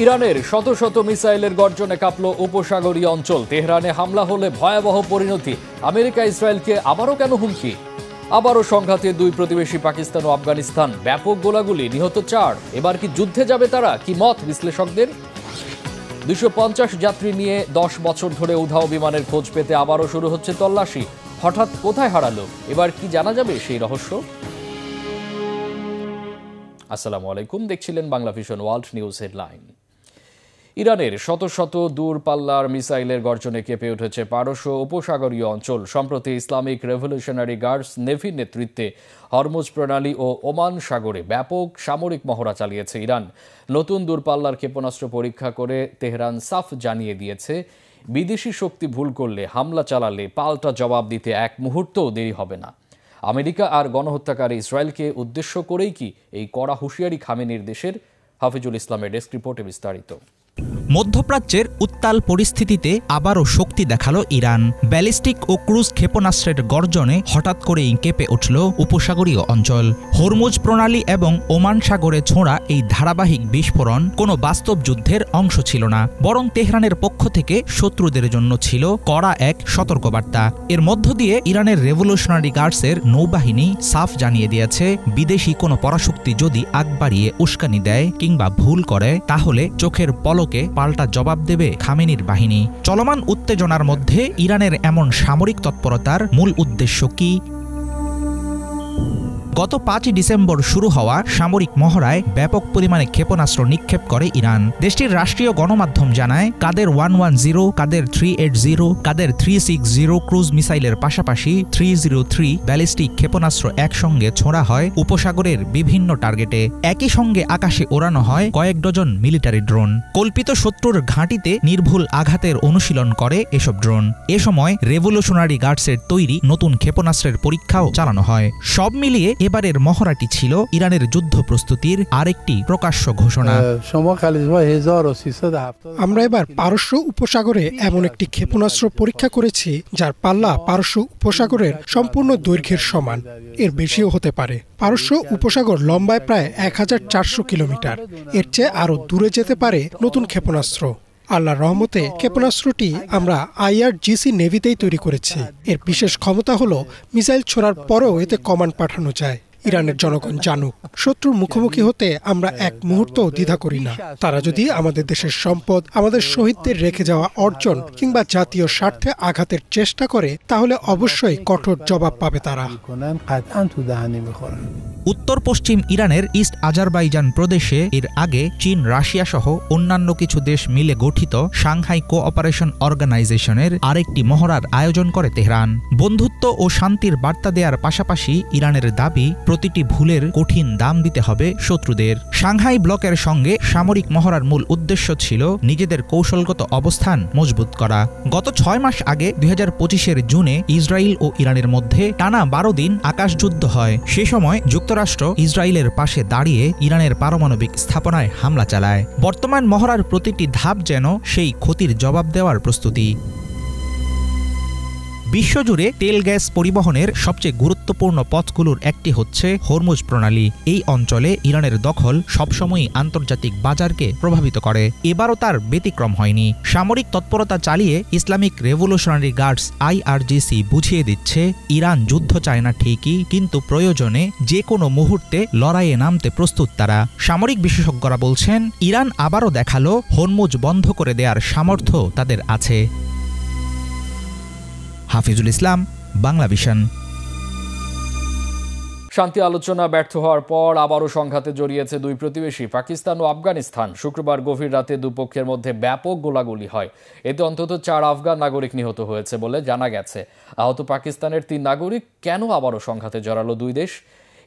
ইরানের শত শত মিসাইলের গর্জনে কাঁপল উপসাগরীয় অঞ্চল। তেহরানে হামলা হলে ভয়াবহ পরিণতি। আমেরিকা ইসরায়েলকে আবারও কেন হুমকি? আবারও সংঘাতে দুই প্রতিবেশী পাকিস্তান ও আফগানিস্তান। ব্যাপক গোলাগুলি, নিহত 4। এবার কি যুদ্ধে যাবে তারা? কি মত বিশ্লেষকদের? 250 যাত্রী নিয়ে 10 বছর ধরে উধাও বিমানের খোঁজ পেতে আবারও শুরু হচ্ছে তল্লাশি। হঠাৎ কোথায় হারালো? এবার কি জানা যাবে সেই রহস্য? আসসালামু আলাইকুম, দেখছিলেন Bangla vision world news headline. ইরানের শত শত দূরপাল্লার মিসাইলের গর্জনে কেঁপে উঠেছে পারস্য উপসাগরীয় অঞ্চল। সম্প্রতি ইসলামিক রেভলিউশনারি গার্ডস নেভির নেতৃত্বে হরমুজ প্রণালী ও ওমান সাগরে ব্যাপক সামরিক মহড়া চালিয়েছে ইরান। নতুন দূরপাল্লার ক্ষেপণাস্ত্র পরীক্ষা করে তেহরান সাফ জানিয়ে দিয়েছে, বিদেশি শক্তি ভুল করলে, হামলা চালালে পাল্টা জবাব দিতে এক মুহূর্তও দেরি হবে না। আমেরিকা আর গণহত্যাকারী ইসরায়েলকে উদ্দেশ্য করেই কি এই কড়া হুঁশিয়ারি খামেনির দেশের? হাফিজুল ইসলামের ডেস্ক রিপোর্টে বিস্তারিত। মধ্যপ্রাচ্যের উত্তাল পরিস্থিতিতে আবারও শক্তি দেখালো ইরান। ব্যালিস্টিক ও ক্রুজ ক্ষেপণাস্ত্রের গর্জনে হঠাৎ করেই কেঁপে উঠল উপসাগরীয় অঞ্চল। হরমুজ প্রণালী এবং ওমান সাগরে ছোঁড়া এই ধারাবাহিক বিস্ফোরণ কোনো বাস্তব যুদ্ধের অংশ ছিল না, বরং তেহরানের পক্ষ থেকে শত্রুদের জন্য ছিল কড়া এক সতর্কবার্তা। এর মধ্য দিয়ে ইরানের রেভলিউশনারি গার্ডসের নৌবাহিনী সাফ জানিয়ে দিয়েছে, বিদেশি কোনো পরাশক্তি যদি আগ বাড়িয়ে উস্কানি দেয় কিংবা ভুল করে, তাহলে চোখের পলকে পাল্টা জবাব দেবে খামেনির বাহিনী। চলমান উত্তেজনার মধ্যে ইরানের এমন সামরিক তৎপরতার মূল উদ্দেশ্য কি? গত 5 ডিসেম্বর শুরু হওয়া সামরিক মহড়ায় ব্যাপক পরিমাণে ক্ষেপণাস্ত্র নিক্ষেপ করে ইরান। দেশটির রাষ্ট্রীয় গণমাধ্যম জানায়, কাদের 110, কাদের 380, কাদের 360 ক্রুজ মিসাইলের পাশাপাশি 303 ব্যালিস্টিক ক্ষেপণাস্ত্র একসঙ্গে ছোড়া হয় উপসাগরের বিভিন্ন টার্গেটে। একই সঙ্গে আকাশে ওড়ানো হয় কয়েক ডজন মিলিটারি ড্রোন। কল্পিত শত্রুর ঘাঁটিতে নির্ভুল আঘাতের অনুশীলন করে এসব ড্রোন। এ সময় রেভলিউশনারি গার্ডসের তৈরি নতুন ক্ষেপণাস্ত্রের পরীক্ষাও চালানো হয়। সব মিলিয়ে এবারের মহড়াটি ছিল ইরানের যুদ্ধ প্রস্তুতির আরেকটি প্রকাশ্য ঘোষণা। আমরা এবার পারস্য উপসাগরে এমন একটি ক্ষেপণাস্ত্র পরীক্ষা করেছি যার পাল্লা পারস্য উপসাগরের সম্পূর্ণ দৈর্ঘ্যের সমান, এর বেশিও হতে পারে। পারস্য উপসাগর লম্বায় প্রায় 1400 কিলোমিটার। এর চেয়ে আরও দূরে যেতে পারে নতুন ক্ষেপণাস্ত্র। আল্লাহর রহমতে ক্ষেপণাস্ত্রটি আমরা IRGC নেভিতেই তৈরি করেছি। এর বিশেষ ক্ষমতা হলো মিসাইল ছোড়ার পরেও এতে কমান্ড পাঠানো যায়। ইরানের জনগণ জানুক, শত্রুর মুখোমুখি হতে আমরা এক মুহূর্তও দ্বিধা করি না। তারা যদি আমাদের দেশের সম্পদ, আমাদের শহীদদের রেখে যাওয়া অর্জন কিংবা জাতীয় স্বার্থে আঘাতের চেষ্টা করে, তাহলে অবশ্যই কঠোর জবাব পাবে তারা। উত্তর পশ্চিম ইরানের ইস্ট আজারবাইজান প্রদেশে এর আগে চীন, রাশিয়া সহ অন্যান্য কিছু দেশ মিলে গঠিত সাংহাই কোঅপারেশন অর্গানাইজেশনের আরেকটি মহড়ার আয়োজন করে তেহরান। বন্ধুত্ব ও শান্তির বার্তা দেওয়ার পাশাপাশি ইরানের দাবি, প্রতিটি ভুলের কঠিন দাম দিতে হবে শত্রুদের। সাংহাই ব্লকের সঙ্গে সামরিক মহড়ার মূল উদ্দেশ্য ছিল নিজেদের কৌশলগত অবস্থান মজবুত করা। গত 6 মাস আগে 2025 জুনে ইসরায়েল ও ইরানের মধ্যে টানা 12 দিন আকাশযুদ্ধ হয়। সে সময় যুক্তরাষ্ট্র ইসরায়েলের পাশে দাঁড়িয়ে ইরানের পারমাণবিক স্থাপনায় হামলা চালায়। বর্তমান মহড়ার প্রতিটি ধাপ যেন সেই ক্ষতির জবাব দেওয়ার প্রস্তুতি। বিশ্বজুড়ে তেল গ্যাস পরিবহনের সবচেয়ে গুরুত্বপূর্ণ পথগুলোর একটি হচ্ছে হরমুজ প্রণালী। এই অঞ্চলে ইরানের দখল সবসময়ই আন্তর্জাতিক বাজারকে প্রভাবিত করে। এবারও তার ব্যতিক্রম হয়নি। সামরিক তৎপরতা চালিয়ে ইসলামিক রেভলিউশনারি গার্ডস IRGC বুঝিয়ে দিচ্ছে, ইরান যুদ্ধ চায় না ঠিকই, কিন্তু প্রয়োজনে যে কোনো মুহূর্তে লড়াইয়ে নামতে প্রস্তুত তারা। সামরিক বিশেষজ্ঞরা বলছেন, ইরান আবারও দেখালো হরমুজ বন্ধ করে দেওয়ার সামর্থ্য তাদের আছে। হাফিজুল ইসলাম, বাংলা ভিশন। শান্তি আলোচনা ব্যর্থ হওয়ার পর আবারও সংঘাতে জড়িয়েছে দুই প্রতিবেশী পাকিস্তান ও আফগানিস্তান। শুক্রবার গভীর রাতে দুপক্ষের মধ্যে ব্যাপক গোলাগুলি হয়। এতে অন্তত 4 আফগান নাগরিক নিহত হয়েছে বলে জানা গেছে। আহত পাকিস্তানের 3 নাগরিক। কেন আবারও সংঘাতে জড়ালো দুই দেশ?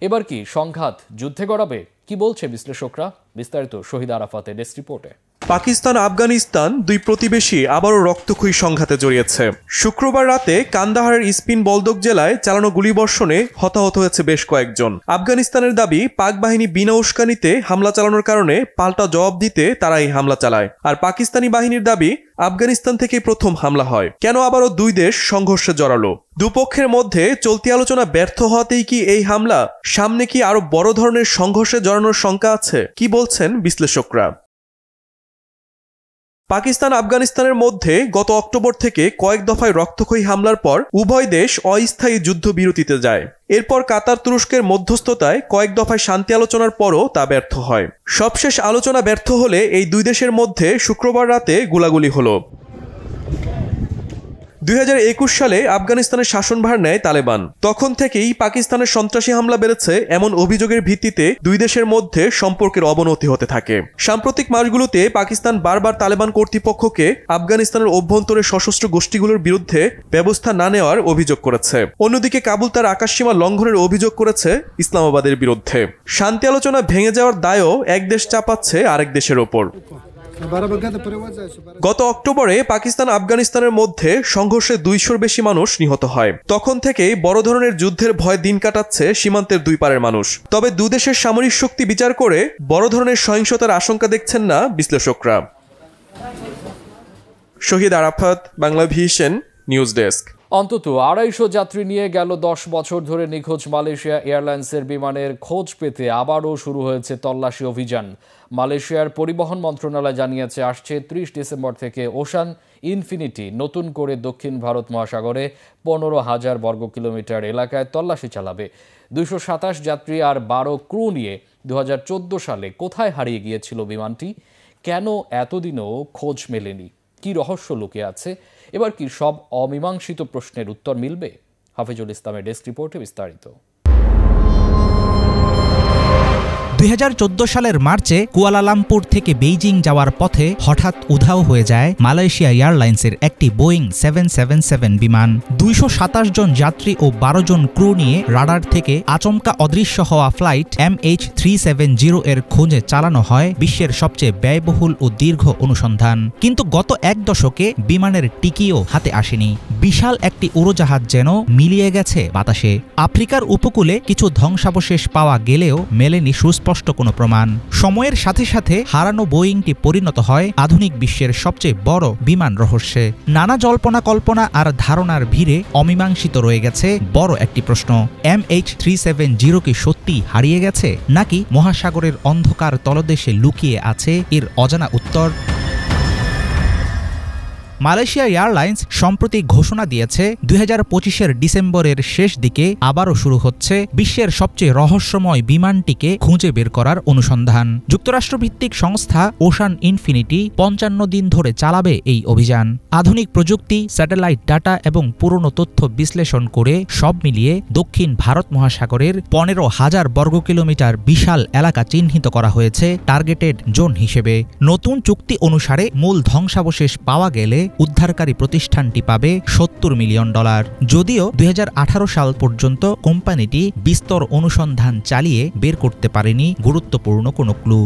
এবার কি সংঘাত যুদ্ধে গড়াবে? কি বলছে বিশ্লেষকরা? বিস্তারিত শহীদ আরাফাতের ডেস্ক রিপোর্টে। পাকিস্তান আফগানিস্তান দুই প্রতিবেশী আবারও রক্তক্ষয়ী সংঘাতে জড়িয়েছে। শুক্রবার রাতে কান্দাহারের ইস্পিন বলদক জেলায় চালানো গুলিবর্ষণে হতাহত হয়েছে বেশ কয়েকজন। আফগানিস্তানের দাবি, পাক বাহিনী বিনা উস্কানিতে হামলা চালানোর কারণে পাল্টা জবাব দিতে তারা এই হামলা চালায়। আর পাকিস্তানি বাহিনীর দাবি, আফগানিস্তান থেকে প্রথম হামলা হয়। কেন আবারও দুই দেশ সংঘর্ষে জড়ালো? দুপক্ষের মধ্যে চলতি আলোচনা ব্যর্থ হওয়াতেই কি এই হামলা? সামনে কি আরো বড় ধরনের সংঘর্ষে জড়ানোর শঙ্কা আছে? কি বলছেন বিশ্লেষকরা? পাকিস্তান আফগানিস্তানের মধ্যে গত অক্টোবর থেকে কয়েক দফায় রক্তক্ষয়ী হামলার পর উভয় দেশ অস্থায়ী যুদ্ধবিরতিতে যায়। এরপর কাতার তুরস্কের মধ্যস্থতায় কয়েক দফায় শান্তি আলোচনার পরও তা ব্যর্থ হয়। সবশেষ আলোচনা ব্যর্থ হলে এই দুই দেশের মধ্যে শুক্রবার রাতে গোলাগুলি হলো। 2021 সালে আফগানিস্তানের শাসনভার নেয় তালেবান। তখন থেকেই পাকিস্তানের সন্ত্রাসী হামলা বেড়েছে এমন অভিযোগের ভিত্তিতে দুই দেশের মধ্যে সম্পর্কের অবনতি হতে থাকে। সাম্প্রতিক মাসগুলোতে পাকিস্তান বারবার তালেবান কর্তৃপক্ষকে আফগানিস্তানের অভ্যন্তরে সশস্ত্র গোষ্ঠীগুলোর বিরুদ্ধে ব্যবস্থা না নেওয়ার অভিযোগ করেছে। অন্যদিকে কাবুল তার আকাশসীমা লঙ্ঘনের অভিযোগ করেছে ইসলামাবাদের বিরুদ্ধে। শান্তি আলোচনা ভেঙে যাওয়ার দায়ও এক দেশ চাপাচ্ছে আরেক দেশের ওপর। গত অক্টোবরে পাকিস্তান আফগানিস্তানের মধ্যে সংঘর্ষে 200-র বেশি মানুষ নিহত হয়। তখন থেকেই বড় ধরনের যুদ্ধের ভয় দিন কাটাচ্ছে সীমান্তের দুই পারের মানুষ। তবে দুদেশের সামরিক শক্তি বিচার করে বড় ধরনের সহিংসতার আশঙ্কা দেখছেন না বিশ্লেষকরা। Shahid Arafat, Bangla Vision, news desk. অন্তত 250 যাত্রী নিয়ে গেল 10 বছর ধরে নিখোঁজ মালয়েশিয়া এয়ারলাইন্সের বিমানের খোঁজ পেতে আবারও শুরু হয়েছে তল্লাশি অভিযান। মালয়েশিয়ার পরিবহন মন্ত্রণালয় জানিয়েছে, আসছে 30 ডিসেম্বর থেকে ওশান ইনফিনিটি নতুন করে দক্ষিণ ভারত মহাসাগরে 15,000 বর্গ কিলোমিটার এলাকায় তল্লাশি চালাবে। 227 যাত্রী আর 12 ক্রু নিয়ে 2014 সালে কোথায় হারিয়ে গিয়েছিল বিমানটি? কেন এতদিনও খোঁজ মেলেনি? কি রহস্য লুকিয়ে আছে? এবার কি সব অমীমাংসিত প্রশ্নের উত্তর মিলবে? হাফিজুল ইসলামের ডেস্ক রিপোর্টে বিস্তারিত। 2014 সালের মার্চে কুয়ালালামপুর থেকে বেইজিং যাওয়ার পথে হঠাৎ উধাও হয়ে যায় মালয়েশিয়া এয়ারলাইন্সের একটি বোয়িং 777 বিমান। 227 জন যাত্রী ও 12 জন ক্রু নিয়ে রাডার থেকে আচমকা অদৃশ্য হওয়া ফ্লাইট MH370 এর খোঁজে চালানো হয় বিশ্বের সবচেয়ে ব্যয়বহুল ও দীর্ঘ অনুসন্ধান। কিন্তু গত এক দশকে বিমানের টিকিও হাতে আসেনি। বিশাল একটি উড়োজাহাজ যেন মিলিয়ে গেছে বাতাসে। আফ্রিকার উপকূলে কিছু ধ্বংসাবশেষ পাওয়া গেলেও মেলেনি সুস্পষ্ট কোনো প্রমাণ। সময়ের সাথে সাথে হারানো বোয়িংটি পরিণত হয় আধুনিক বিশ্বের সবচেয়ে বড় বিমান রহস্যে। নানা জল্পনা কল্পনা আর ধারণার ভিড়ে অমীমাংসিত রয়ে গেছে বড় একটি প্রশ্ন: MH370 কি সত্যি হারিয়ে গেছে, নাকি মহাসাগরের অন্ধকার তলদেশে লুকিয়ে আছে এর অজানা উত্তর? মালয়েশিয়া এয়ারলাইন্স সম্প্রতি ঘোষণা দিয়েছে 2025-এর ডিসেম্বরের শেষ দিকে আবারও শুরু হচ্ছে বিশ্বের সবচেয়ে রহস্যময় বিমানটিকে খুঁজে বের করার অনুসন্ধান। যুক্তরাষ্ট্রভিত্তিক সংস্থা ওশান ইনফিনিটি 55 দিন ধরে চালাবে এই অভিযান। আধুনিক প্রযুক্তি, স্যাটেলাইট ডাটা এবং পুরনো তথ্য বিশ্লেষণ করে সব মিলিয়ে দক্ষিণ ভারত মহাসাগরের 15,000 বর্গ কিলোমিটার বিশাল এলাকা চিহ্নিত করা হয়েছে টার্গেটেড জোন হিসেবে। নতুন চুক্তি অনুসারে মূল ধ্বংসাবশেষ পাওয়া গেলে উদ্ধারকারী প্রতিষ্ঠানটি পাবে $70 মিলিয়ন। যদিও 2018 সাল পর্যন্ত কোম্পানিটি বিস্তর অনুসন্ধান চালিয়ে বের করতে পারেনি গুরুত্বপূর্ণ কোনো ক্লু।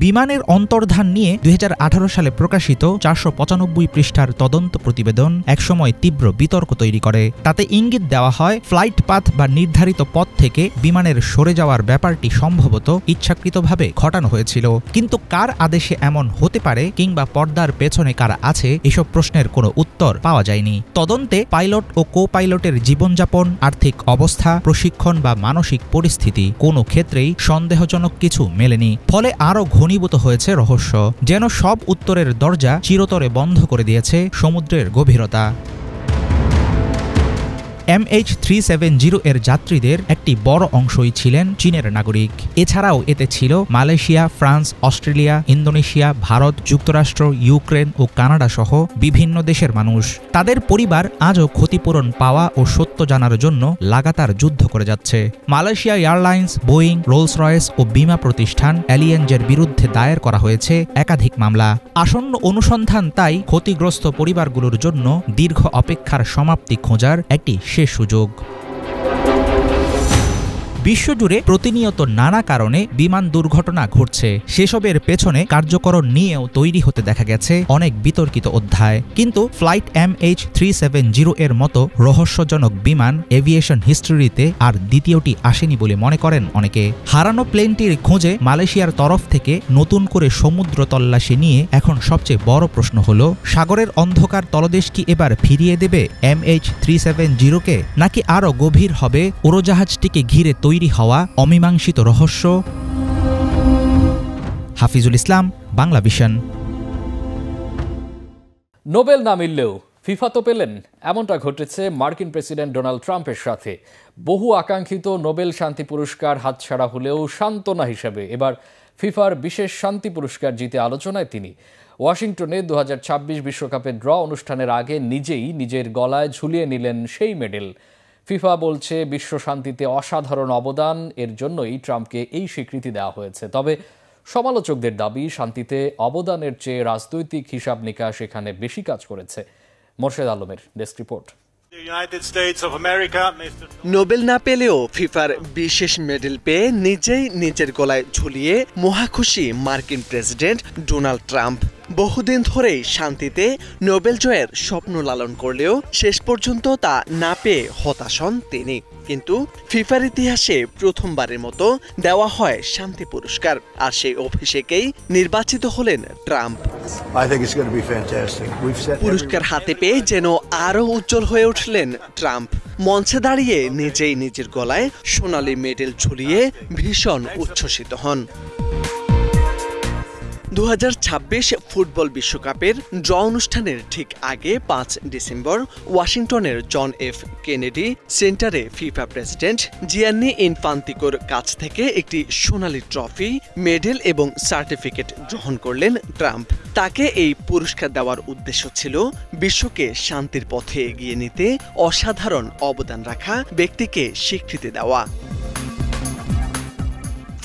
বিমানের অন্তর্ধান নিয়ে 2018 সালে প্রকাশিত 495 পৃষ্ঠার তদন্ত প্রতিবেদন একসময় তীব্র বিতর্ক তৈরি করে। তাতে ইঙ্গিত দেওয়া হয় ফ্লাইট পাথ বা নির্ধারিত পথ থেকে বিমানের সরে যাওয়ার ব্যাপারটি সম্ভবত ইচ্ছাকৃতভাবে ঘটানো হয়েছিল। কিন্তু কার আদেশে এমন হতে পারে কিংবা পর্দার পেছনে কারা আছে, এসব প্রশ্নের কোনো উত্তর পাওয়া যায়নি। তদন্তে পাইলট ও কো পাইলটের জীবনযাপন, আর্থিক অবস্থা, প্রশিক্ষণ বা মানসিক পরিস্থিতি কোনো ক্ষেত্রেই সন্দেহজনক কিছু মেলেনি। ফলে আরও ঘনীভূত হয়েছে রহস্য, যেন সব উত্তরের দরজা চিরতরে বন্ধ করে দিয়েছে সমুদ্রের গভীরতা। MH370 এর যাত্রীদের একটি বড় অংশই ছিলেন চীনের নাগরিক। এছাড়াও এতে ছিল Malaysia, France, Australia, Indonesia, Bharat, যুক্তরাষ্ট্র, ইউক্রেন ও কানাডা সহ বিভিন্ন দেশের মানুষ। তাদের পরিবার আজও ক্ষতিপূরণ পাওয়া ও সত্য জানার জন্য লাগাতার যুদ্ধ করে যাচ্ছে। Malaysia Airlines, Boeing, Rolls Royce ও বিমা প্রতিষ্ঠান অ্যালিয়েঞ্জের বিরুদ্ধে দায়ের করা হয়েছে একাধিক মামলা। আসন্ন অনুসন্ধান তাই ক্ষতিগ্রস্ত পরিবারগুলোর জন্য দীর্ঘ অপেক্ষার সমাপ্তি খোঁজার একটি সুযোগ। বিশ্বজুড়ে প্রতিনিয়ত নানা কারণে বিমান দুর্ঘটনা ঘটছে। সেসবের পেছনে কার্যকরণ নিয়েও তৈরি হতে দেখা গেছে অনেক বিতর্কিত অধ্যায়। কিন্তু ফ্লাইট MH370 এর মতো রহস্যজনক বিমান এভিয়েশন হিস্ট্রিতে আর দ্বিতীয়টি আসেনি বলে মনে করেন অনেকে। হারানো প্লেনটির খোঁজে মালয়েশিয়ার তরফ থেকে নতুন করে সমুদ্র তল্লাশি নিয়ে এখন সবচেয়ে বড় প্রশ্ন হলো, সাগরের অন্ধকার তলদেশ কি এবার ফিরিয়ে দেবে MH370-কে, নাকি আরও গভীর হবে উড়োজাহাজটিকে ঘিরে তৈরি হওয়া অমীমাংসিত রহস্য? হাফিজুল ইসলাম, বাংলা ভিশন। নোবেল না মিললেও ফিফা তো পেলেন, এমনটা ঘটেছে মার্কিন প্রেসিডেন্ট ডোনাল্ড ট্রাম্পের সাথে। বহু আকাঙ্ক্ষিত নোবেল শান্তি পুরস্কার হাতছাড়া হলেও সান্ত্বনা হিসেবে এবার ফিফার বিশেষ শান্তি পুরস্কার জিতে আলোচনায় তিনি। ওয়াশিংটনে 2026 বিশ্বকাপের ড্র অনুষ্ঠানের আগে নিজেই নিজের গলায় ঝুলিয়ে নিলেন সেই মেডেল। ফিফা বলছে বিশ্ব শান্তিতে অসাধারণ অবদান, এর জন্যই ট্রাম্পকে এই স্বীকৃতি দেওয়া হয়েছে। তবে সমালোচকদের দাবি, শান্তিতে অবদানের চেয়ে রাজনৈতিক হিসাব নিকাশ এখানে বেশি কাজ করেছে। মোর্শেদ আলমের ডেস্ক রিপোর্ট। নোবেল না পেলেও ফিফার বিশেষ মেডেল পেয়ে নিজেই নিজের গলায় ঝুলিয়ে মহাখুশি মার্কিন প্রেসিডেন্ট ডোনাল্ড ট্রাম্প। বহুদিন ধরেই শান্তিতে নোবেল জয়ের স্বপ্ন লালন করলেও শেষ পর্যন্ত তা না পেয়ে হতাশ হন তিনি। কিন্তু ফিফার ইতিহাসে প্রথমবারের মতো দেওয়া হয় শান্তি পুরস্কার, আর সেই অভিষেকেই নির্বাচিত হলেন ট্রাম্প। পুরস্কার হাতে পেয়ে যেন আরও উজ্জ্বল হয়ে উঠলেন ট্রাম্প। মঞ্চে দাঁড়িয়ে নিজেই নিজের গলায় সোনালী মেডেল ঝুলিয়ে ভীষণ উচ্ছ্বসিত হন। 2026 ফুটবল বিশ্বকাপের ড্র অনুষ্ঠানের ঠিক আগে 5 ডিসেম্বর ওয়াশিংটনের জন এফ কেনেডি সেন্টারে ফিফা প্রেসিডেন্ট জিয়ান্নি ইনফান্তিকোর কাছ থেকে একটি সোনালী ট্রফি, মেডেল এবং সার্টিফিকেট গ্রহণ করলেন ট্রাম্প। তাকে এই পুরস্কার দেওয়ার উদ্দেশ্য ছিল বিশ্বকে শান্তির পথে এগিয়ে নিতে অসাধারণ অবদান রাখা ব্যক্তিকে স্বীকৃতি দেওয়া।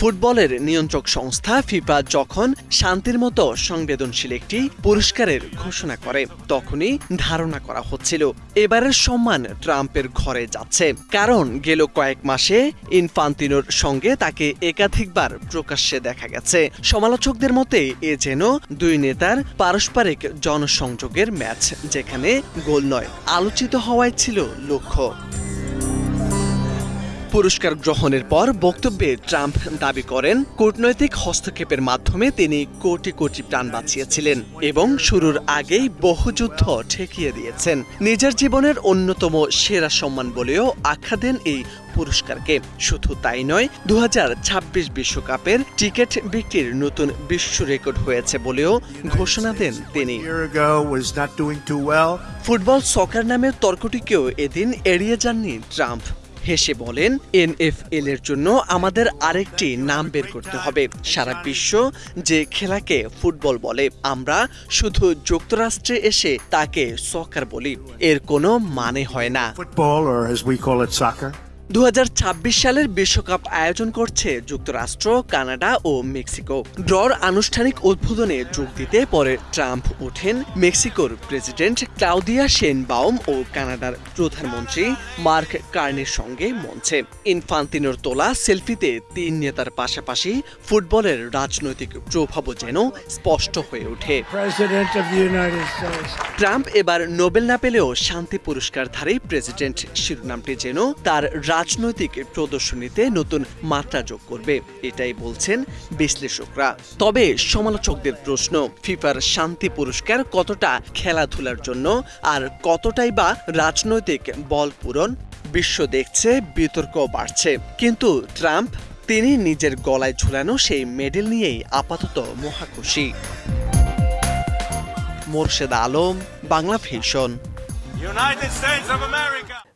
ফুটবলের নিয়ন্ত্রক সংস্থা ফিফা যখন শান্তির মতো সংবেদনশীল একটি পুরস্কারের ঘোষণা করে, তখনই ধারণা করা হচ্ছিল এবারের সম্মান ট্রাম্পের ঘরে যাচ্ছে। কারণ গেল কয়েক মাসে ইনফান্তিনোর সঙ্গে তাকে একাধিকবার প্রকাশ্যে দেখা গেছে। সমালোচকদের মতে এ যেন দুই নেতার পারস্পরিক জনসংযোগের ম্যাচ, যেখানে গোল নয়, আলোচিত হওয়াই ছিল লক্ষ্য। পুরস্কার গ্রহণের পর বক্তব্যে ট্রাম্প দাবি করেন কূটনৈতিক হস্তক্ষেপের মাধ্যমে তিনি কোটি কোটি প্রাণ বাঁচিয়েছিলেন এবং শুরুর আগেই বহু যুদ্ধ ঠেকিয়ে দিয়েছেন। নিজের জীবনের অন্যতম সেরা সম্মান বলেও আখ্যা দেন এই পুরস্কারকে। শুধু তাই নয়, 2026 বিশ্বকাপের টিকিট বিক্রির নতুন বিশ্ব রেকর্ড হয়েছে বলেও ঘোষণা দেন তিনি। ফুটবল সকার নামের তর্কটিকেও এদিন এড়িয়ে যাননি ট্রাম্প। হেসে বলেন, এনএফএল এর জন্য আমাদের আরেকটি নাম বের করতে হবে। সারা বিশ্ব যে খেলাকে ফুটবল বলে, আমরা শুধু যুক্তরাষ্ট্রে এসে তাকে সকার বলি, এর কোনো মানে হয় না। 2026 সালের বিশ্বকাপ আয়োজন করছে যুক্তরাষ্ট্র, কানাডা ও মেক্সিকো। ড্রর আনুষ্ঠানিক উদ্বোধনে যোগ দিতে পরে ট্রাম্প ওঠেন মেক্সিকোর প্রেসিডেন্ট ক্লাউদিয়া শেনবাউম ও কানাডার প্রধানমন্ত্রী মার্ক কার্নির সঙ্গে মঞ্চে। ইনফান্তিনোর তোলা সেলফিতে তিন নেতার পাশাপাশি ফুটবলের রাজনৈতিক প্রভাবও যেন স্পষ্ট হয়ে ওঠে। ট্রাম্প এবার নোবেল না পেলেও শান্তি পুরস্কারধারী প্রেসিডেন্ট শিরোনামটি যেন তার রাজনৈতিক প্রদর্শনীতে নতুন মাত্রা যোগ করবে, এটাই বলছেন বিশ্লেষকরা। তবে সমালোচকদের প্রশ্ন, ফিফার শান্তি পুরস্কার কতটা খেলাধুলার জন্য আর কতটাই বা রাজনৈতিক বল পূরণ? বিশ্ব দেখছে, বিতর্ক বাড়ছে, কিন্তু ট্রাম্প তিনি নিজের গলায় ঝুলানো সেই মেডেল নিয়েই আপাতত মহাখুশি। মোর্শেদ আলম, বাংলা ভিশন।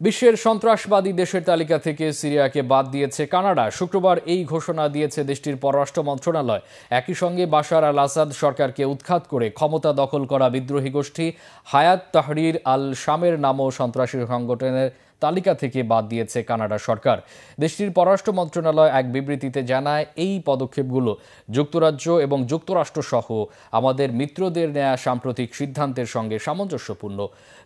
বিশ্বের সন্ত্রাসবাদী দেশের তালিকা থেকে সিরিয়াকে বাদ দিয়েছে কানাডা। শুক্রবার এই ঘোষণা দিয়েছে দেশটির পররাষ্ট্র মন্ত্রণালয়। একই সঙ্গে বাশার আল আসাদ সরকারকে উৎখাত করে ক্ষমতা দখল করা বিদ্রোহী গোষ্ঠী হায়াত তাহরির আল শামের নামও সন্ত্রাসী সংগঠনের তালিকা থেকে বাদ দিয়েছে কানাডা সরকার। দেশটির পররাষ্ট্র মন্ত্রণালয় এক বিবৃতিতে জানায়, এই পদক্ষেপগুলো যুক্তরাজ্য এবং যুক্তরাষ্ট্র সহ আমাদের মিত্রদের নেয়া সাম্প্রতিক সিদ্ধান্তের সঙ্গে সামঞ্জস্যপূর্ণ।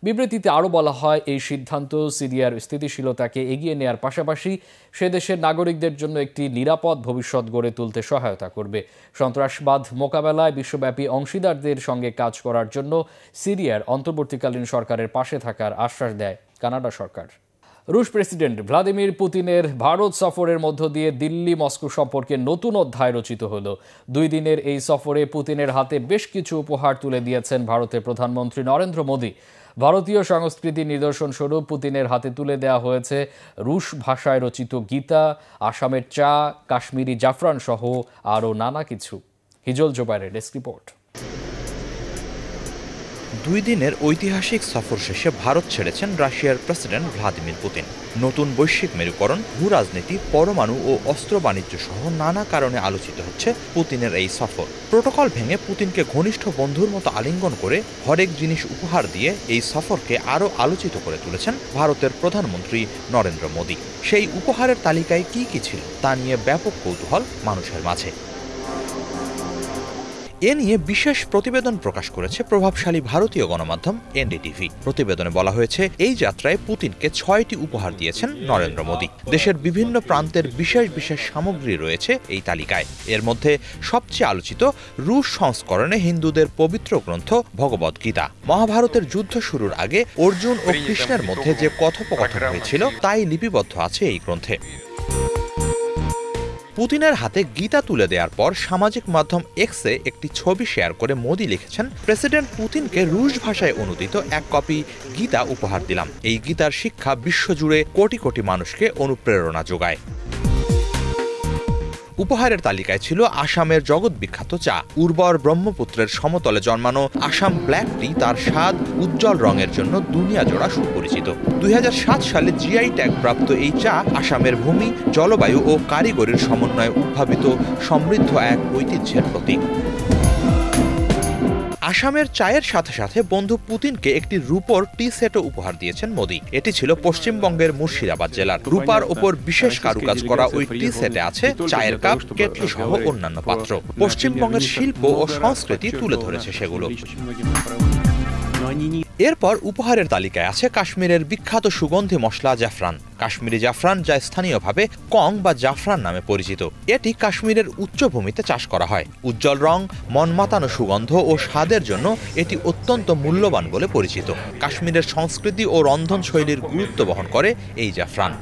বিবৃতিতে আরও বলা হয়, এই সিদ্ধান্ত সিরিয়ার স্থিতিশীলতাকে এগিয়ে নেয়ার পাশাপাশি সে দেশের নাগরিকদের জন্য একটি নিরাপদ ভবিষ্যৎ গড়ে তুলতে সহায়তা করবে। সন্ত্রাসবাদ মোকাবেলায় বিশ্বব্যাপী অংশীদারদের সঙ্গে কাজ করার জন্য সিরিয়ার অন্তর্বর্তীকালীন সরকারের পাশে থাকার আশ্বাস দেয় কানাডা সরকার। রুশ প্রেসিডেন্ট ভ্লাদিমির পুতিনের ভারত সফরের মধ্য দিয়ে দিল্লি মস্কো সম্পর্কে নতুন অধ্যায় রচিত হলো। 2 দিনের এই সফরে পুতিনের হাতে বেশ কিছু উপহার তুলে দিয়েছেন ভারতের প্রধানমন্ত্রী নরেন্দ্র মোদী। ভারতীয় সংস্কৃতির নিদর্শন স্বরূপ পুতিনের হাতে তুলে দেওয়া হয়েছে রুশ ভাষায় রচিত গীতা, আসামের চা, কাশ্মীরি জাফরান সহ আরও নানা কিছু। হিজল জোবায়ের ডেস্ক রিপোর্ট। 2 দিনের ঐতিহাসিক সফর শেষে ভারত ছেড়েছেন রাশিয়ার প্রেসিডেন্ট ভ্লাদিমির পুতিন। নতুন বৈশ্বিক মেরুকরণ, ভূরাজনীতি, পরমাণু ও অস্ত্র বাণিজ্য সহ নানা কারণে আলোচিত হচ্ছে পুতিনের এই সফর। প্রোটোকল ভেঙে পুতিনকে ঘনিষ্ঠ বন্ধুর মতো আলিঙ্গন করে হরেক জিনিস উপহার দিয়ে এই সফরকে আরও আলোচিত করে তুলেছেন ভারতের প্রধানমন্ত্রী নরেন্দ্র মোদী। সেই উপহারের তালিকায় কি কি ছিল তা নিয়ে ব্যাপক কৌতূহল মানুষের মাঝে। এ নিয়ে বিশেষ প্রতিবেদন প্রকাশ করেছে প্রভাবশালী ভারতীয় গণমাধ্যম এনডিটিভি। প্রতিবেদনে বলা হয়েছে, এই যাত্রায় পুতিনকে 6টি উপহার দিয়েছেন নরেন্দ্র মোদী। দেশের বিভিন্ন প্রান্তের বিশেষ বিশেষ সামগ্রী রয়েছে এই তালিকায়। এর মধ্যে সবচেয়ে আলোচিত রুশ সংস্করণে হিন্দুদের পবিত্র গ্রন্থ ভগবদ্গীতা। মহাভারতের যুদ্ধ শুরুর আগে অর্জুন ও কৃষ্ণের মধ্যে যে কথোপকথন হয়েছিল তাই লিপিবদ্ধ আছে এই গ্রন্থে। পুতিনের হাতে গীতা তুলে দেওয়ার পর সামাজিক মাধ্যম এক্সে একটি ছবি শেয়ার করে মোদি লিখেছেন, প্রেসিডেন্ট পুতিনকে রুশ ভাষায় অনুদিত এক কপি গীতা উপহার দিলাম। এই গীতার শিক্ষা বিশ্বজুড়ে কোটি কোটি মানুষকে অনুপ্রেরণা যোগায়। উপহারের তালিকায় ছিল আসামের জগৎ বিখ্যাত চা। উর্বর ব্রহ্মপুত্রের সমতলে জন্মানো আসাম ব্ল্যাক টি তার স্বাদ, উজ্জ্বল রঙের জন্য দুনিয়া জোড়া সুপরিচিত। 2007 সালে জিআই ট্যাগ প্রাপ্ত এই চা আসামের ভূমি, জলবায়ু ও কারিগরির সমন্বয়ে উদ্ভাবিত সমৃদ্ধ এক ঐতিহ্যের প্রতীক। আসামের চায়ের সাথে সাথে বন্ধু পুতিনকে একটি রূপোর টি সেটও উপহার দিয়েছেন মোদি। এটি ছিল পশ্চিমবঙ্গের মুর্শিদাবাদ জেলার। রূপার ওপর বিশেষ কারুকাজ করা ওই টি সেটে আছে চায়ের কাপ, কেটলি সহ অন্যান্য পাত্র। পশ্চিমবঙ্গের শিল্প ও সংস্কৃতি তুলে ধরেছে সেগুলো। এরপর উপহারের তালিকায় আছে কাশ্মীরের বিখ্যাত সুগন্ধি মশলা জাফরান। কাশ্মীরি জাফরান, যা স্থানীয়ভাবে কং বা জাফরান নামে পরিচিত। এটি কাশ্মীরের উচ্চভূমিতে চাষ করা হয়। উজ্জ্বল রং, মনমাতানো সুগন্ধ ও স্বাদের জন্য এটি অত্যন্ত মূল্যবান বলে পরিচিত। কাশ্মীরের সংস্কৃতি ও রন্ধনশৈলীর গুরুত্ব বহন করে এই জাফরান।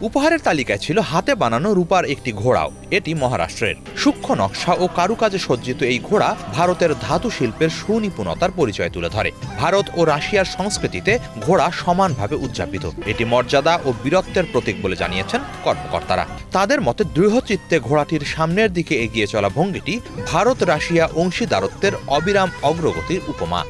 উপহারের তালিকায় ছিল হাতে বানানো রূপার একটি ঘোড়াও। এটি মহারাষ্ট্রের। সূক্ষ্ম নকশা ও কারুকাজে সজ্জিত এই ঘোড়া ভারতের ধাতু শিল্পের সুনিপুণতার পরিচয় তুলে ধরে। ভারত ও রাশিয়ার সংস্কৃতিতে ঘোড়া সমানভাবে উদযাপিত। এটি মর্যাদা ও বীরত্বের প্রতীক বলে জানিয়েছেন কর্মকর্তারা। তাদের মতে দৃঢ়চিত্তে ঘোড়াটির সামনের দিকে এগিয়ে চলা ভঙ্গিটি ভারত রাশিয়া অংশীদারত্বের অবিরাম অগ্রগতির উপমা।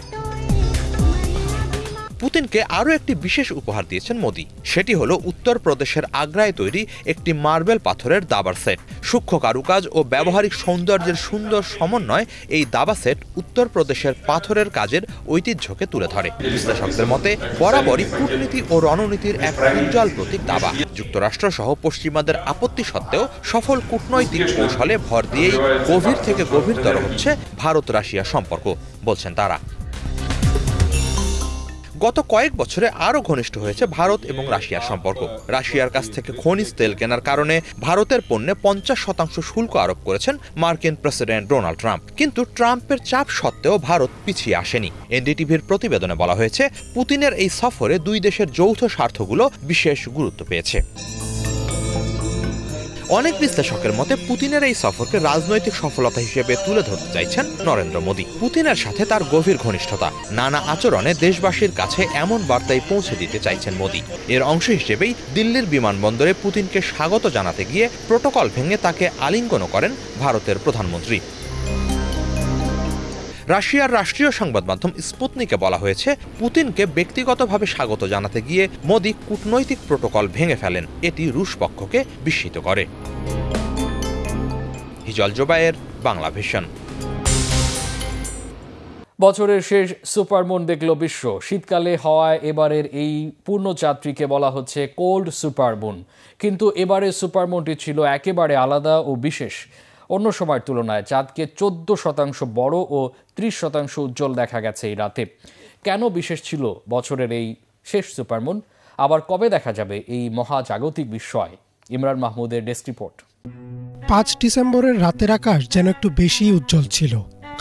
পুতিনকে আরও একটি বিশেষ উপহার দিয়েছেন মোদি। সেটি হলো উত্তরপ্রদেশের আগ্রায় তৈরি একটি মার্বেল পাথরের দাবার সেট। সূক্ষ্ম কারুকাজ ও ব্যবহারিক সৌন্দর্যের সুন্দর সমন্বয় এই দাবা সেট উত্তরপ্রদেশের পাথরের কাজের ঐতিহ্যকে তুলে ধরে। বিশ্লেষকদের মতে বরাবরই কূটনীতি ও রণনীতির এক উজ্জ্বল প্রতীক দাবা। যুক্তরাষ্ট্র সহ পশ্চিমাদের আপত্তি সত্ত্বেও সফল কূটনৈতিক কৌশলে ভর দিয়েই গভীর থেকে গভীরতর হচ্ছে ভারত রাশিয়া সম্পর্ক, বলছেন তারা। গত কয়েক বছরে আরও ঘনিষ্ঠ হয়েছে ভারত এবং রাশিয়ার সম্পর্ক। রাশিয়ার কাছ থেকে খনিজ তেল কেনার কারণে ভারতের পণ্যে 50% শুল্ক আরোপ করেছেন মার্কিন প্রেসিডেন্ট ডোনাল্ড ট্রাম্প। কিন্তু ট্রাম্পের চাপ সত্ত্বেও ভারত পিছিয়ে আসেনি। এনডিটিভির প্রতিবেদনে বলা হয়েছে, পুতিনের এই সফরে দুই দেশের যৌথ স্বার্থগুলো বিশেষ গুরুত্ব পেয়েছে। অনেক বিশ্লেষকের মতে পুতিনের এই সফরকে রাজনৈতিক সফলতা হিসেবে তুলে ধরতে চাইছেন নরেন্দ্র মোদী। পুতিনের সাথে তার গভীর ঘনিষ্ঠতা, নানা আচরণে দেশবাসীর কাছে এমন বার্তাই পৌঁছে দিতে চাইছেন মোদী। এর অংশ হিসেবেই দিল্লির বিমানবন্দরে পুতিনকে স্বাগত জানাতে গিয়ে প্রোটোকল ভেঙে তাকে আলিঙ্গন করেন ভারতের প্রধানমন্ত্রী। রাশিয়ার রাষ্ট্রীয় সংবাদ মাধ্যম স্পুতনিকে বলা হয়েছে, পুতিনকে ব্যক্তিগতভাবে স্বাগত জানাতে গিয়ে মোদি কূটনৈতিক প্রোটোকল ভেঙে ফেলেন। এটি রুশ পক্ষকে বিস্মিত করে। হিজল জোবায়ের, বাংলা ভিশন। বছরের শেষ সুপারমুন দেখল বিশ্ব। শীতকালে হওয়ায় এবারের এই পূর্ণচাঁদটিকে বলা হচ্ছে কোল্ড সুপারমুন। কিন্তু এবারের সুপারমুনটি ছিল একেবারে আলাদা ও বিশেষ। অন্য সময়ের তুলনায় চাঁদকে 14% বড় ও 30% উজ্জ্বল দেখা গেছে এই রাতে। কেন বিশেষ ছিল বছরের এই শেষ সুপারমুন? আবার কবে দেখা যাবে এই মহাজাগতিক বিস্ময়? ইমরান মাহমুদের ডেস্ক রিপোর্ট। 5 ডিসেম্বরের রাতের আকাশ যেন একটু বেশি উজ্জ্বল ছিল,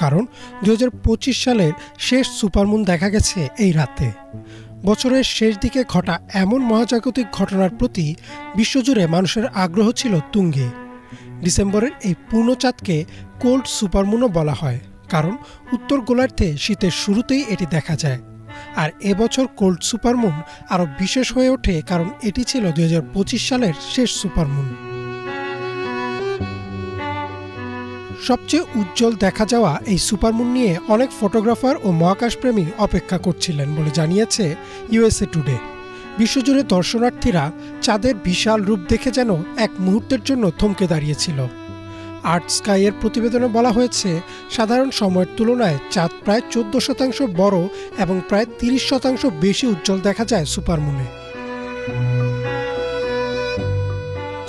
কারণ 2025 সালের শেষ সুপারমুন দেখা গেছে এই রাতে। বছরের শেষ দিকে ঘটা এমন মহাজাগতিক ঘটনার প্রতি বিশ্বজুড়ে মানুষের আগ্রহ ছিল তুঙ্গে। ডিসেম্বরের এই পূর্ণচাঁদকে কোল্ড সুপারমুনও বলা হয়, কারণ উত্তর গোলার্ধে শীতের শুরুতেই এটি দেখা যায়। আর এবছর কোল্ড সুপারমুন আরও বিশেষ হয়ে ওঠে কারণ এটি ছিল 2025 সালের শেষ সুপারমুন। সবচেয়ে উজ্জ্বল দেখা যাওয়া এই সুপারমুন নিয়ে অনেক ফটোগ্রাফার ও মহাকাশপ্রেমী অপেক্ষা করছিলেন বলে জানিয়েছে ইউএসএ টুডে। বিশ্বজুড়ে দর্শনার্থীরা চাঁদের বিশাল রূপ দেখে যেন এক মুহূর্তের জন্য থমকে দাঁড়িয়েছিল। আর্ট স্কাইয়ের প্রতিবেদনে বলা হয়েছে, সাধারণ সময়ের তুলনায় চাঁদ প্রায় 14% বড় এবং প্রায় 30% বেশি উজ্জ্বল দেখা যায় সুপারমুনে।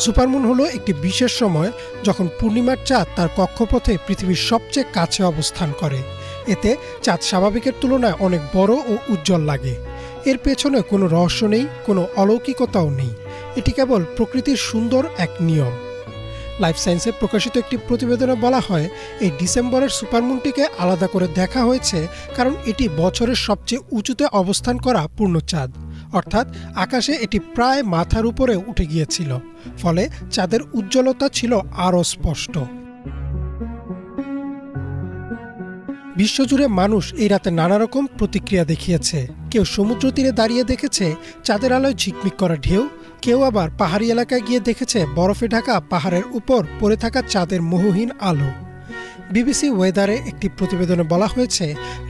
সুপারমুন হলো একটি বিশেষ সময় যখন পূর্ণিমার চাঁদ তার কক্ষপথে পৃথিবীর সবচেয়ে কাছে অবস্থান করে। এতে চাঁদ স্বাভাবিকের তুলনায় অনেক বড় ও উজ্জ্বল লাগে। এর পেছনে কোনো রহস্য নেই, কোনো অলৌকিকতাও নেই। এটি কেবল প্রকৃতির সুন্দর এক নিয়ম। লাইফ সায়েন্সে প্রকাশিত একটি প্রতিবেদনে বলা হয়, এই ডিসেম্বরের সুপারমুনটিকে আলাদা করে দেখা হয়েছে কারণ এটি বছরের সবচেয়ে উঁচুতে অবস্থান করা পূর্ণচাঁদ, অর্থাৎ আকাশে এটি প্রায় মাথার উপরে উঠে গিয়েছিল। ফলে চাঁদের উজ্জ্বলতা ছিল আরও স্পষ্ট। বিশ্বজুড়ে মানুষ এই রাতে নানা রকম প্রতিক্রিয়া দেখিয়েছে। কেউ সমুদ্র তীরে দাঁড়িয়ে দেখেছে চাঁদের আলোয় ঝিকমিক করা ঢেউ, কেউ আবার পাহাড়ি এলাকায় গিয়ে দেখেছে বরফে ঢাকা পাহাড়ের উপর পড়ে থাকা চাঁদের মোহহীন আলো। বিবিসি ওয়েদারে একটি প্রতিবেদনে বলা হয়েছে,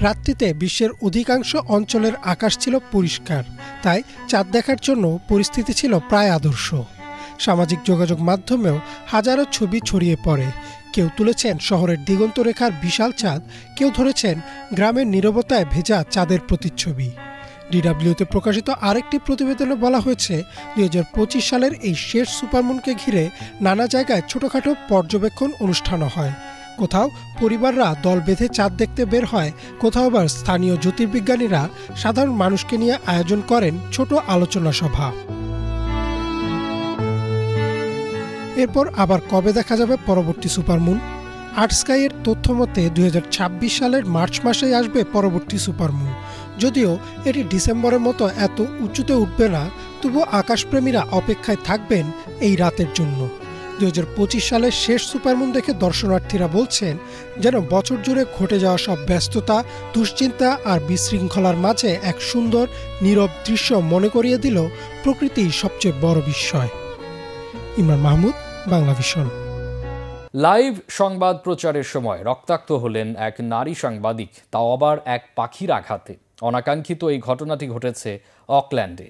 রাত্রিতে বিশ্বের অধিকাংশ অঞ্চলের আকাশ ছিল পরিষ্কার, তাই চাঁদ দেখার জন্য পরিস্থিতি ছিল প্রায় আদর্শ। সামাজিক যোগাযোগ মাধ্যমেও হাজারো ছবি ছড়িয়ে পড়ে। কেউ তুলেছেন শহরের দিগন্ত রেখার বিশাল চাঁদ, কেউ ধরেছেন গ্রামের নীরবতায় ভেজা চাঁদের প্রতিচ্ছবি। ডিডব্লিউতে প্রকাশিত আরেকটি প্রতিবেদনে বলা হয়েছে, 2025 সালের এই শেষ সুপারমুনকে ঘিরে নানা জায়গায় ছোটখাটো পর্যবেক্ষণ অনুষ্ঠানও হয়। কোথাও পরিবাররা দল বেঁধে চাঁদ দেখতে বের হয়, কোথাও আবার স্থানীয় জ্যোতির্বিজ্ঞানীরা সাধারণ মানুষকে নিয়ে আয়োজন করেন ছোট আলোচনা সভা। এরপর আবার কবে দেখা যাবে পরবর্তী সুপারমুন? আর্ট স্কাইয়ের তথ্য মতে 2026 সালের মার্চ মাসেই আসবে পরবর্তী সুপারমুন। যদিও এটি ডিসেম্বরের মতো এত উঁচুতে উঠবে না, তবুও আকাশপ্রেমীরা অপেক্ষায় থাকবেন এই রাতের জন্য। 2025 সালের শেষ সুপারমুন দেখে দর্শনার্থীরা বলছেন, যেন বছর জুড়ে ঘটে যাওয়া সব ব্যস্ততা, দুশ্চিন্তা আর বিশৃঙ্খলার মাঝে এক সুন্দর নীরব দৃশ্য মনে করিয়ে দিল প্রকৃতির সবচেয়ে বড় বিস্ময়। ইমরান মাহমুদ, বাংলা ভিশন। লাইভ সংবাদ প্রচারের সময় রক্তাক্ত হলেন এক নারী সাংবাদিক, তাও আবার এক পাখির আঘাতে। অনাকাঙ্ক্ষিত এই ঘটনাটি ঘটেছে অকল্যান্ডে।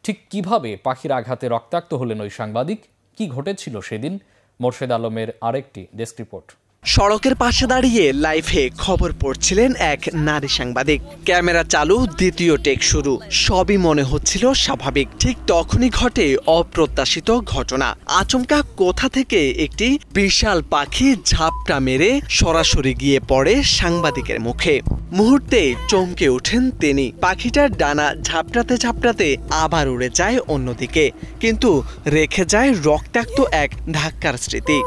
ঠিক কিভাবে পাখির আঘাতে রক্তাক্ত হলেন ওই সাংবাদিক, কি ঘটেছিল সেদিন? মোর্শেদ আলমের আরেকটি ডেস্ক রিপোর্ট। সড়কের পাশে দাঁড়িয়ে লাইভে খবর পড়ছিলেন এক নারী সাংবাদিক। ক্যামেরা চালু, দ্বিতীয় টেক শুরু, সবই মনে হচ্ছিল স্বাভাবিক। ঠিক তখনই ঘটে অপ্রত্যাশিত ঘটনা। আচমকা কোথা থেকে একটি বিশাল পাখি ঝাপটা মেরে সরাসরি গিয়ে পড়ে সাংবাদিকের মুখে। মুহূর্তে চমকে ওঠেন তিনি। পাখিটার ডানা ঝাপটাতে ঝাপটাতে আবার উড়ে যায় অন্যদিকে, কিন্তু রেখে যায় রক্তাক্ত এক ধাক্কার স্মৃতি।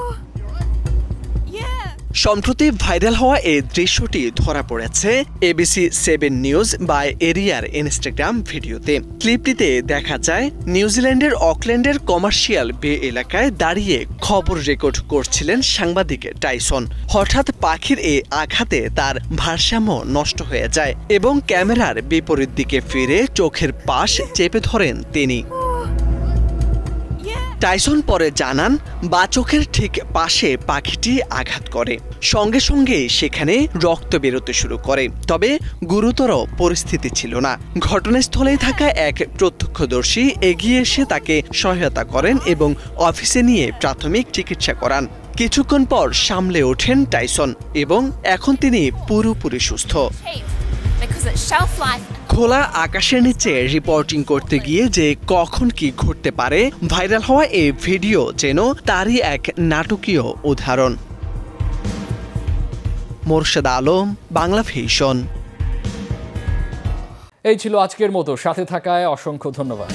সম্প্রতি ভাইরাল হওয়া এই দৃশ্যটি ধরা পড়েছে ABC 7 নিউজ বাই এরিয়ার ইনস্টাগ্রাম ভিডিওতে। ক্লিপটিতে দেখা যায় নিউজিল্যান্ডের অকল্যান্ডের কমার্শিয়াল বে এলাকায় দাঁড়িয়ে খবর রেকর্ড করছিলেন সাংবাদিক টাইসন। হঠাৎ পাখির এই আঘাতে তার ভারসাম্য নষ্ট হয়ে যায় এবং ক্যামেরার বিপরীত দিকে ফিরে চোখের পাশ চেপে ধরেন তিনি। টাইসন পরে জানান, বাচকের ঠিক পাশে পাখিটি আঘাত করে, সঙ্গে সঙ্গে সেখানে রক্ত বেরোতে শুরু করে। তবে গুরুতর পরিস্থিতি ছিল না। ঘটনাস্থলে থাকা এক প্রত্যক্ষদর্শী এগিয়ে এসে তাকে সহায়তা করেন এবং অফিসে নিয়ে প্রাথমিক চিকিৎসা করান। কিছুক্ষণ পর সামলে ওঠেন টাইসন এবং এখন তিনি পুরোপুরি সুস্থ। খোলা আকাশের নিচে রিপোর্টিং করতে গিয়ে যে কখন কি ঘটতে পারে, ভাইরাল হওয়া এই ভিডিও যেন তারই এক নাটকীয় উদাহরণ। মোর্শেদ আলম, বাংলা ভিশন। এই ছিল আজকের মতো, সাথে থাকায় অসংখ্য ধন্যবাদ।